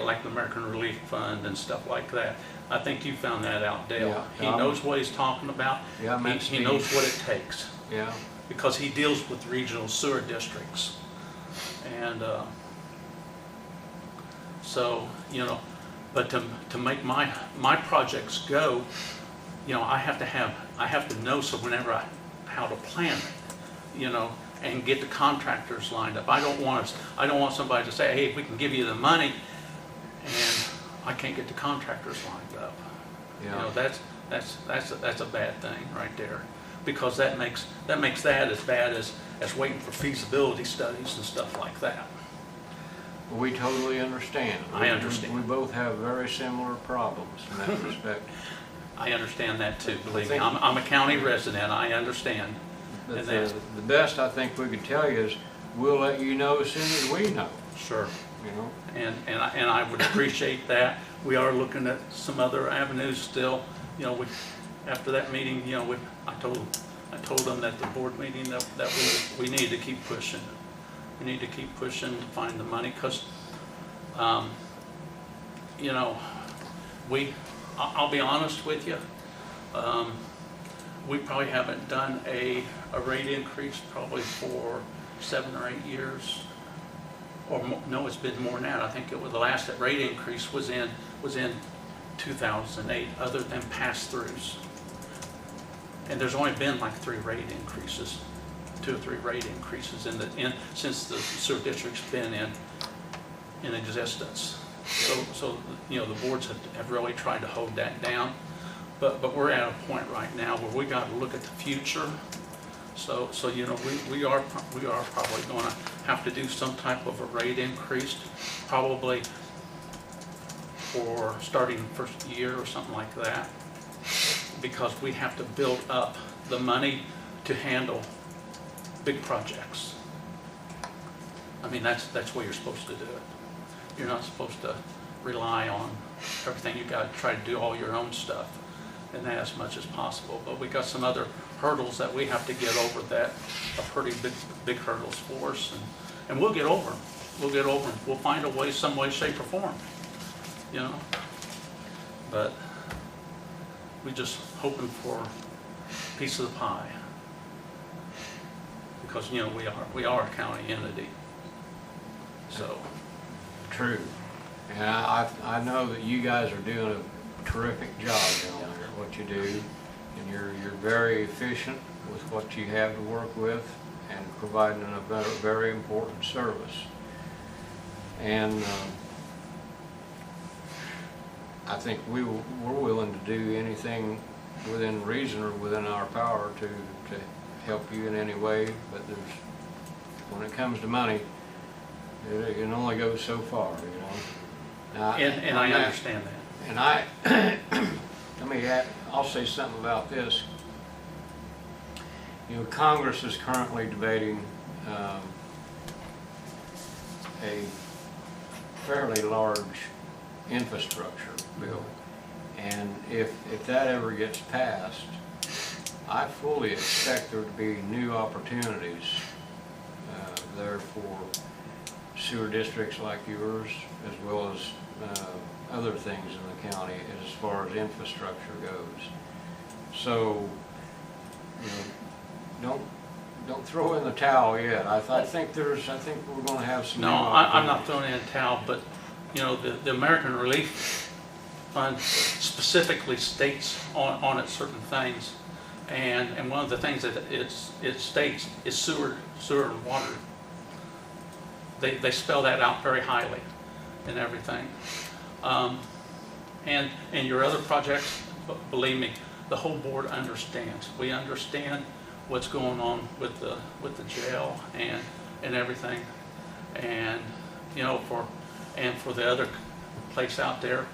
like the American Relief Fund and stuff like that. I think you found that out, Dale. Yeah. He knows what he's talking about. Yeah, he knows what it takes, Yeah. because he deals with regional sewer districts, and so but to make my projects go, I have to know, so whenever how to plan it, and get the contractors lined up. I don't want somebody to say, hey, if we can give you the money, and I can't get the contractors lined up. Yeah. That's a bad thing right there, because that makes that as bad as waiting for feasibility studies and stuff like that. We totally understand. I understand. We both have very similar problems in that respect. I understand that too, believe me. I'm a county resident, I understand. But the best I think we could tell you is we'll let you know as soon as we know. Sure. You And I would appreciate that. We are looking at some other avenues still. After that meeting, I told I told them at the board meeting that we need to keep pushing. We need to keep pushing to find the money, because, you know, I'll be honest with you, we probably haven't done a rate increase probably for 7 or 8 years. Or no, it's been more than that. I think it was the last rate increase was in 2008, other than pass-throughs. And there's only been like 3 rate increases, 2 or 3 rate increases since the sewer district's been in existence. So you know, the boards have really tried to hold that down. But we're at a point right now where we got to look at the future. So you know, we are probably going to have to do some type of a rate increase, probably for starting first year or something like that, because we have to build up the money to handle big projects. I mean, that's the way you're supposed to do it. You're not supposed to rely on everything. You've got to try to do all your own stuff, and that as much as possible. But we got some other hurdles that we have to get over that are pretty big hurdles for us, and we'll get over them. We'll get over them. We'll find a way, some way, shape, or form, you know. But we're just hoping for a piece of the pie, because you know we are a county entity. So True. And I know that you guys are doing a terrific job down there at what you do, and you're very efficient with what you have to work with and providing a very important service. And I think we're willing to do anything within reason or within our power to help you in any way, but when it comes to money, it can only go so far, you know. Now, and I understand that. And I'll say something about this. You know, Congress is currently debating a fairly large infrastructure bill. And if that ever gets passed, I fully expect there to be new opportunities there for sewer districts like yours, as well as other things in the county as far as infrastructure goes. So, you know, don't throw in the towel yet. I think we're going to have some. No, I'm not throwing in a towel, but you know, the American Relief Fund specifically states on it certain things, and one of the things that it states is sewer and water. They spell that out very highly and everything. And your other projects, believe me, the whole board understands. We understand what's going on with the jail and everything. And you know, for the other place out there,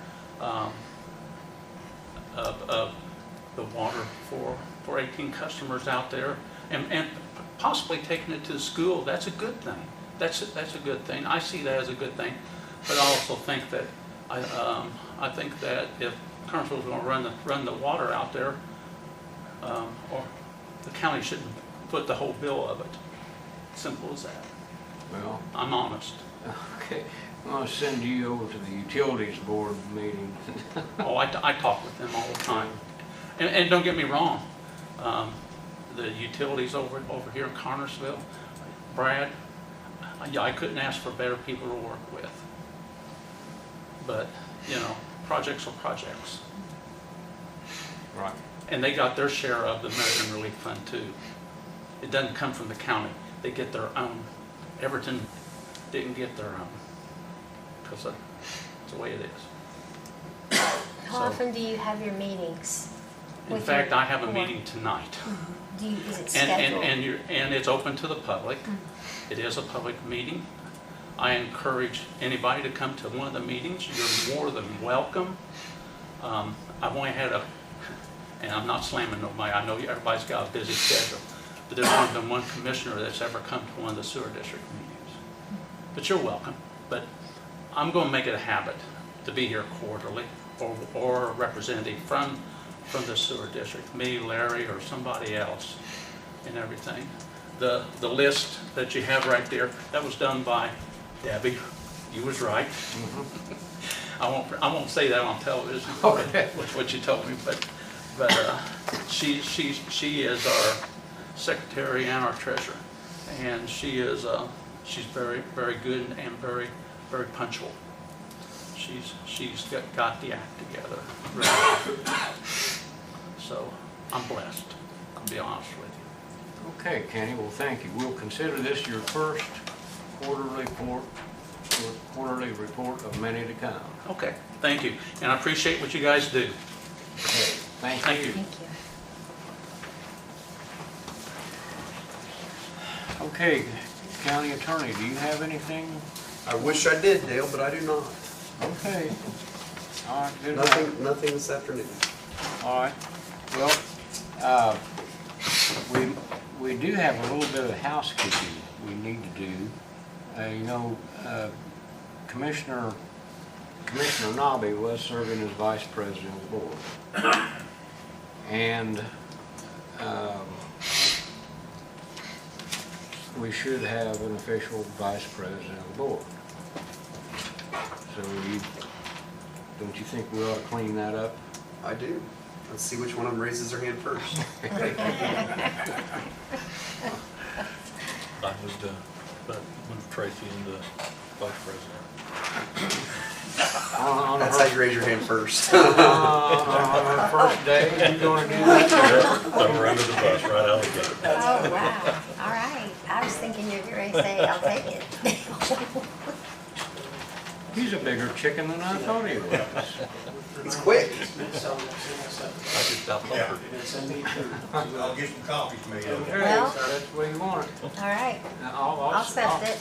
the water for 18 customers out there, and possibly taking it to the school, that's a good thing. That's a good thing. I see that as a good thing. But I also think that I think that if Carnesville's going to run the water out there, or the county shouldn't put the whole bill of it. Simple as that. Well, I'm honest. okay. I'm going to send you over to the utilities board meeting. Oh, I talk with them all the time. And don't get me wrong, the utilities over here in Carnesville, Brad, I couldn't ask for better people to work with. But, you know, projects are projects. Right. And they got their share of the American Relief Fund too. It doesn't come from the county. They get their own. Everton didn't get their own, because that's the way it is. How often do you have your meetings? In fact, I have a meeting tonight. Is it scheduled? And it's open to the public. It is a public meeting. I encourage anybody to come to one of the meetings. You're more than welcome. I've only had and I'm not slamming nobody, I know everybody's got a busy schedule, but there's only been one commissioner that's ever come to one of the sewer district meetings. But you're welcome. But I'm going to make it a habit to be here quarterly, or a representative from the sewer district, me, Larry, or somebody else. and everything. The list that you have right there, that was done by Debbie. You was right. I won't say that on television, what you told me, but she is our secretary and our treasurer, and she's very, very good and very, very punctual. She's got the act together. So I'm blessed, I'll be honest with you. Okay, Kenny, well, thank you. We'll consider this your first quarterly report of many to come. Okay, thank you, and I appreciate what you guys do. Okay, thank Thank you. you. Thank you. Okay, County Attorney, do you have anything? I wish I did, Dale, but I do not. Okay. All right, good enough. Nothing this afternoon. All right. Well, we do have a little bit of housekeeping we need to do. Commissioner Nobby was serving as vice president of the board. And we should have an official vice president of the board. So don't you think we ought to clean that up? I do. Let's see which one of them raises their hand first. I moved move Tracy into vice president. That's how you raise your hand first. On our first day, you gonna do that? Throw her under the bus right out the gate. Oh, wow. All right. I was thinking you were going to say, I'll take it. He's a bigger chicken than I thought he was. It's quick. I just outnumbered. I'll get some copies made. Okay, Well- so that's the way you want it. All right. I'll I'll accept it.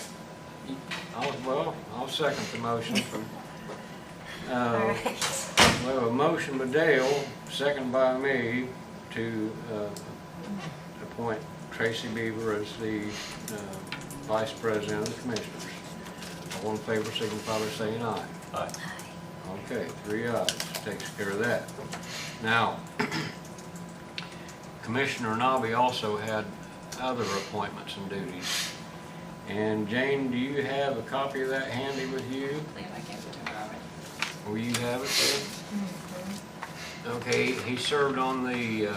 I'll second the motion. All right. We have a motion by Dale, second by me, to appoint Tracy Beaver as the vice president of the commissioners. All in favor, signify by saying aye. Aye. Okay, 3 ayes, takes care of that. Now, Commissioner Nobby also had other appointments and duties. And Jane, do you have a copy of that handy with you? I believe I gave it to her already. Will you have it then? Okay, he served on the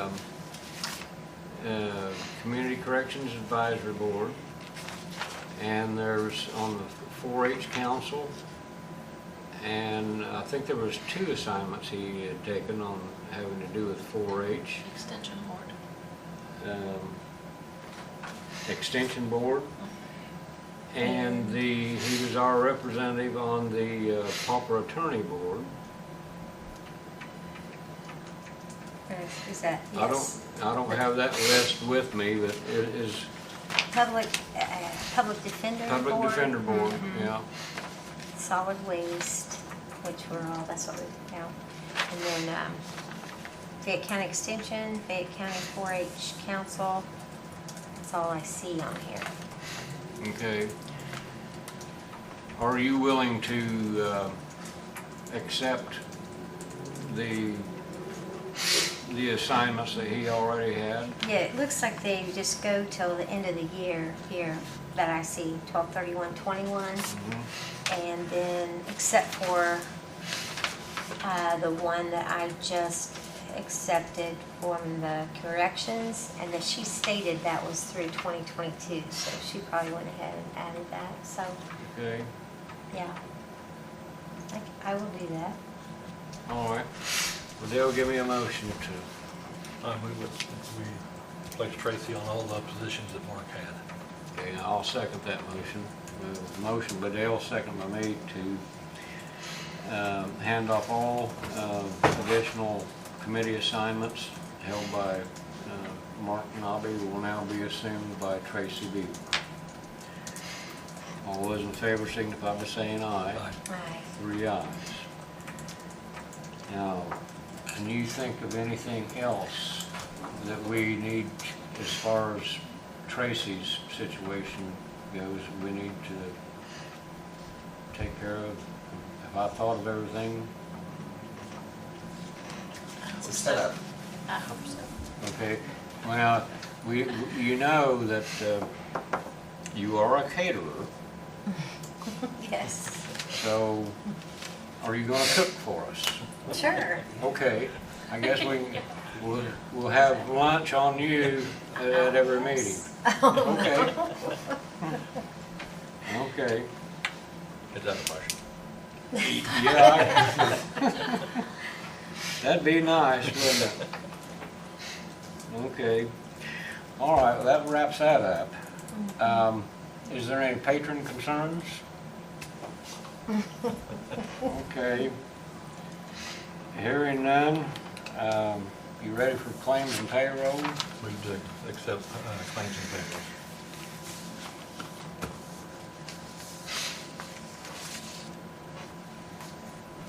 Community Corrections Advisory Board, and there's on the 4-H Council, and I think there was 2 assignments he had taken on having to do with 4-H. Extension board. Extension Board, and he was our representative on the Pauper Attorney Board. Is that, yes? I don't have that list with me, but it is Public Defender Board. Public Defender Board, Mhm. yeah. Solid Waste, which we're all, that's what we count. And then Fayette County Extension, Fayette County 4-H Council. That's all I see on here. Okay. Are you willing to accept the assignments that he already had? Yeah, it looks like they just go till the end of the year here that I see, 12/31/21. And then, except for the one that I just accepted from the corrections, and that she stated that was through 2022, so she probably went ahead and added that, so, Okay, yeah. I will do that. all right. Well, Dale, give me a motion to, I move that we place Tracy on all the positions that Mark had. okay, now I'll second that motion. Motion by Dale, second by me to hand off all additional committee assignments held by Mark Nobby will now be assumed by Tracy Beaver. All those in favor signify by saying aye. Aye. Aye. 3 ayes. Now, can you think of anything else that we need as far as Tracy's situation goes, we need to take care of? Have I thought of everything? It's a setup. I hope so. Okay, well, you know that you are a caterer, Yes, so are you gonna cook for us? sure. Okay, I guess we'll have lunch on you at every meeting. Okay. Okay, Is that a motion? yeah. That'd be nice, wouldn't it? Okay. All right, well, that wraps that up. Is there any patron concerns? Okay. Hearing none, you ready for claims and payroll? Move to accept claims and payables.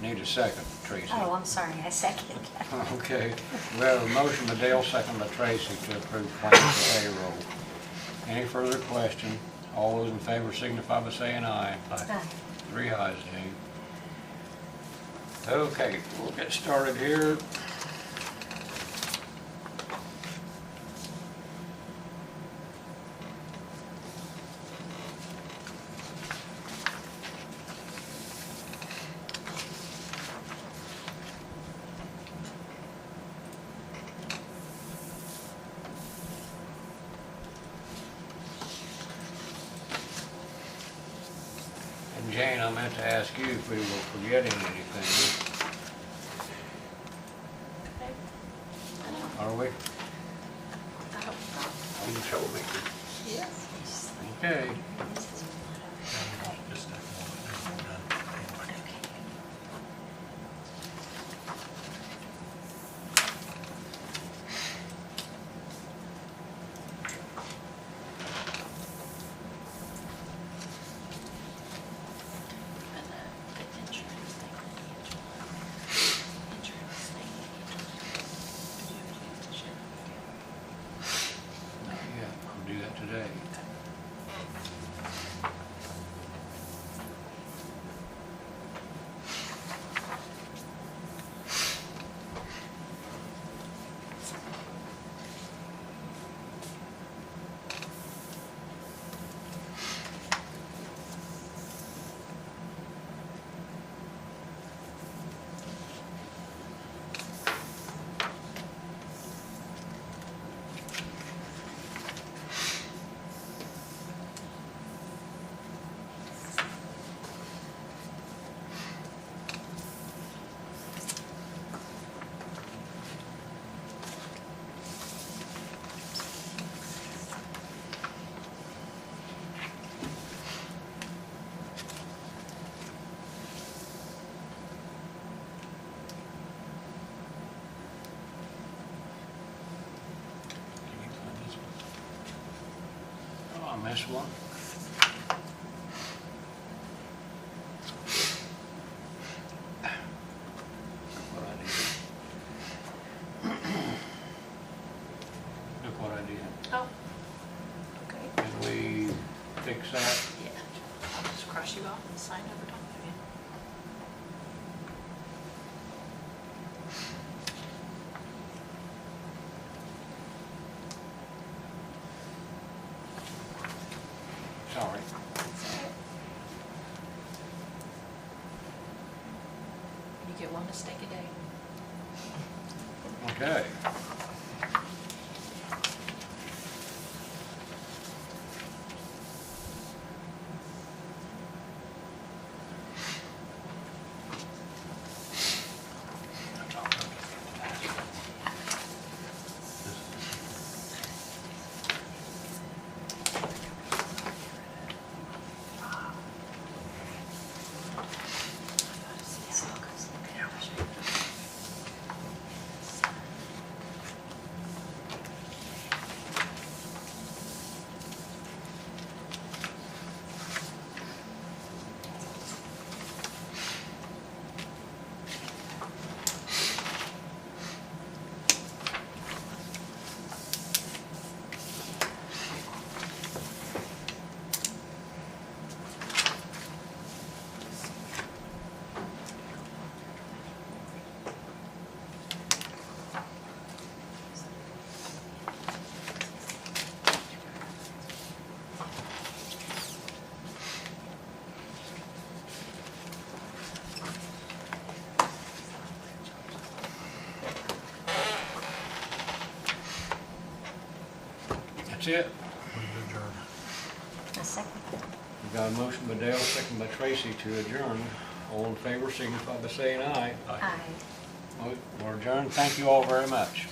Need a second, Tracy. Oh, I'm sorry, I second. Okay, we have a motion by Dale, second by Tracy to approve claims and payroll. Any further question? All those in favor signify by saying aye. Aye. 3 ayes, Dave. Okay, we'll get started here. And Jane, I meant to ask you if we were forgetting anything. Okay. Are we? I hope not. I'm the troublemaker. Yes. Okay. Just a moment. And the insurance thing, insurance thing. Did you have a chance to share? Not yet. I'll do that today. Oh, I missed one. Look what I did. Look what I did. Oh. Okay. Can we fix that? Yeah. I'll just cross you off and sign over top of you. Sorry. You get one mistake a day. Okay. That's it. Move to adjourn. A second. We got a motion by Dale, second by Tracy to adjourn. All in favor, signify by saying aye. Aye. We're adjourned. Thank you all very much.